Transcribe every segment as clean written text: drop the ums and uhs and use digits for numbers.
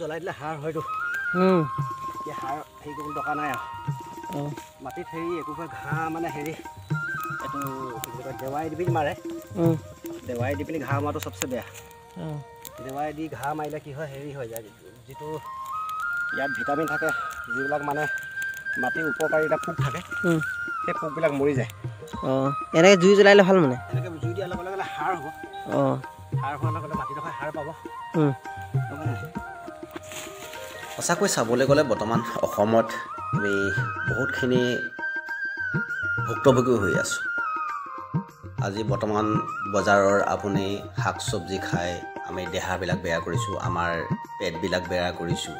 জ্বলাই দিলে সাৰ হয়তো এতিয়া সাৰ হেৰি কৰিবলৈ দৰকাৰ নাই আৰু মাটিত হেৰি একোবা ঘাঁহ মানে হেৰি এইটো কি বুলি কয় দেৱাই দি পিনি মাৰে দেৱাই দি পিনি ঘাঁহ মৰাটো চবচে বেয়া দেৱাই দি ঘাঁহ মাৰিলে কি হয় হেৰি হৈ যায় যিটো ইয়াত ভিটামিন থাকে যিবিলাক মানে মাটিৰ উপকাৰীতা পোক থাকে সেই পোকবিলাক মৰি যায় এনেকৈ জুই জ্বলাইলে ভাল মানে এনেকৈ জুই দিয়াৰ লগে লগে সাৰ হ'ব সাৰ হোৱাৰ লগতে মাটিডোখৰ সাৰ পাব সঁচাকৈ চাবলৈ গ'লে বৰ্তমান অসমত আমি বহুতখিনি ভুক্তভোগী হৈ আছোঁ আজি বৰ্তমান বজাৰৰ আপুনি শাক চব্জি খাই আমি দেহাবিলাক বেয়া কৰিছোঁ আমাৰ পেটবিলাক বেয়া কৰিছোঁ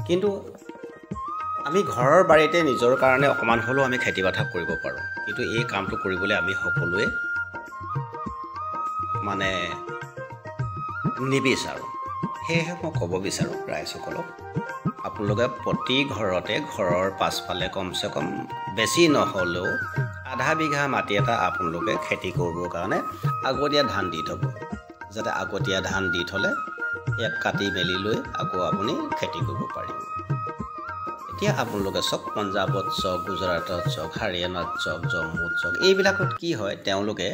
কিন্তু আমি ঘৰৰ বাৰীতে নিজৰ কাৰণে অকণমান হ'লেও আমি খেতি বাতি কৰিব পাৰোঁ কিন্তু এই কামটো কৰিবলৈ আমি সকলোৱে মানে নিবিচাৰোঁ সেয়েহে মই ক'ব বিচাৰোঁ ৰাইজসকলক আপোনালোকে প্ৰতি ঘৰতে ঘৰৰ পাছফালে কমচে কম বেছি নহ'লেও আধা বিঘা মাটি এটা আপোনালোকে খেতি কৰিবৰ কাৰণে আগতীয়া ধান দি থ'ব যাতে আগতীয়া ধান দি থ'লে ইয়াক কাটি মেলি লৈ আকৌ আপুনি খেতি কৰিব পাৰিব এতিয়া আপোনালোকে চাওক পঞ্জাৱত চাওক গুজৰাটত চাওক হাৰিয়ানাত চাওক জম্মুত চাওক এইবিলাকত কি হয় তেওঁলোকে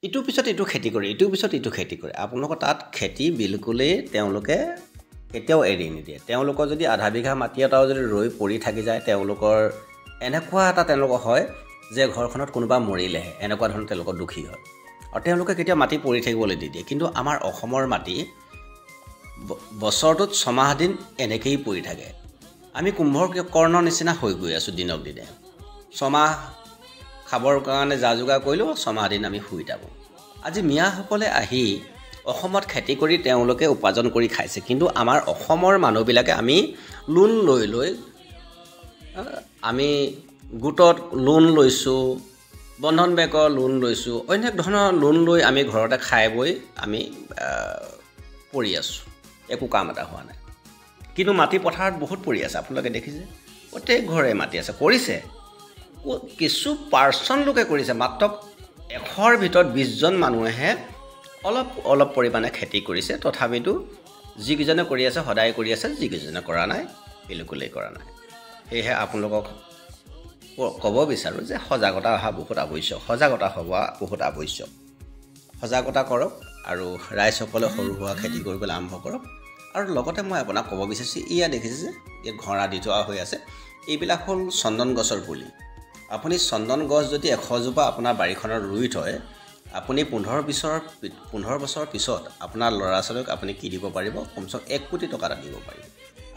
ইটোৰ পিছত ইটো খেতি কৰে ইটোৰ পিছত ইটো খেতি কৰে আপোনালোকৰ তাত খেতি বিলকুলেই তেওঁলোকে কেতিয়াও এৰি নিদিয়ে তেওঁলোকৰ যদি আধা বিঘা মাটি এটাও যদি ৰৈ পৰি থাকি যায় তেওঁলোকৰ এনেকুৱা এটা তেওঁলোকৰ হয় যে ঘৰখনত কোনোবা মৰিলেহে এনেকুৱা ধৰণৰ তেওঁলোকৰ দুখী হয় আৰু তেওঁলোকে কেতিয়াও মাটি পৰি থাকিবলৈ দি দিয়ে কিন্তু আমাৰ অসমৰ মাটি বছৰটোত 6 মাহ দিন এনেকৈয়ে পৰি থাকে আমি কুম্ভৰ কৰ্ণৰ নিচিনা হৈ গৈ আছোঁ দিনক দিনে 6 মাহ খাবৰ কাৰণে যা যোগাৰ কৰিলোঁ 6 মাহ দিন আমি শুই থাকোঁ আজি মিয়াসকলে আহি অসমত খেতি কৰি তেওঁলোকে উপাৰ্জন কৰি খাইছে কিন্তু আমাৰ অসমৰ মানুহবিলাকে আমি লোন লৈ আমি গোটত লোন লৈছোঁ বন্ধন বেংকৰ লোন লৈছোঁ অনেক ধৰণৰ লোন লৈ আমি ঘৰতে খাই বৈ আমি পৰি আছোঁ একো কাম এটা হোৱা নাই কিন্তু মাটি পথাৰত বহুত পৰি আছে আপোনালোকে দেখিছে প্ৰত্যেক ঘৰে মাটি আছে কৰিছে কিছু পাৰ্চন লোকে কৰিছে মাত্ৰ 100ৰ ভিতৰত 20 জন মানুহে অলপ পৰিমাণে খেতি কৰিছে তথাপিতো যিকেইজনে কৰি আছে সদায় কৰি আছে যিকেইজনে কৰা নাই বিলকুলেই কৰা নাই সেয়েহে আপোনালোকক ক'ব বিচাৰোঁ যে সজাগতা অহা বহুত আৱশ্যক সজাগতা হোৱা বহুত আৱশ্যক সজাগতা কৰক আৰু ৰাইজসকলে সৰু সুৰা খেতি কৰিবলৈ আৰম্ভ কৰক আৰু লগতে মই আপোনাক ক'ব বিচাৰিছোঁ ইয়া দেখিছে যে ইয়াত ঘৰা দি থোৱা হৈ আছে এইবিলাক হ'ল চন্দন গছৰ পুলি আপুনি চন্দন গছ যদি 100 জোপা আপোনাৰ বাৰীখনত ৰুই থয় আপুনি 15 বছৰ পিছত আপোনাৰ ল'ৰা ছোৱালীক আপুনি কি দিব পাৰিব কমচে কম 1 কোটি টকা দিব পাৰিব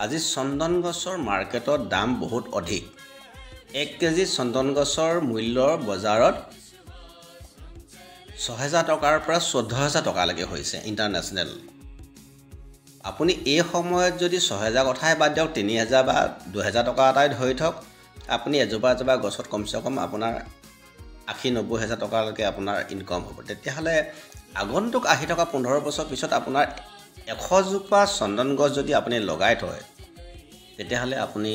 আজি চন্দন গছৰ মাৰ্কেটত দাম বহুত অধিক 1 কেজি চন্দন গছৰ মূল্য বজাৰত 6000 টকাৰ পৰা 14000 টকালৈকে হৈছে ইণ্টাৰনেশ্যনেল আপুনি এই সময়ত যদি 6000 কথাই বাদ দিয়ক 3000 বা 2000 টকা এটাই ধৰি থওক আপুনি এজোপা গছত কমচে কম আপোনাৰ 80-90 হাজাৰ টকালৈকে আপোনাৰ ইনকাম হ'ব তেতিয়াহ'লে আগন্তুক আহি থকা 15 বছৰ পিছত আপোনাৰ 100 জোপা চন্দন গছ যদি আপুনি লগাই থয় তেতিয়াহ'লে আপুনি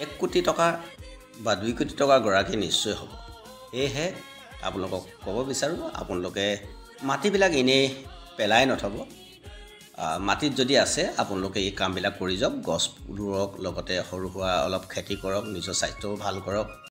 1 কোটি টকা বা 2 কোটি টকা গৰাকী নিশ্চয় হ'ব সেয়েহে আপোনালোকক ক'ব বিচাৰোঁ আপোনালোকে মাটিবিলাক এনেই পেলাই নথব মাটিত যদি আছে আপোনালোকে এই কামবিলাক কৰি যাওক গছ ৰুওক লগতে সৰু সুৰা অলপ খেতি কৰক নিজৰ স্বাস্থ্যও ভাল কৰক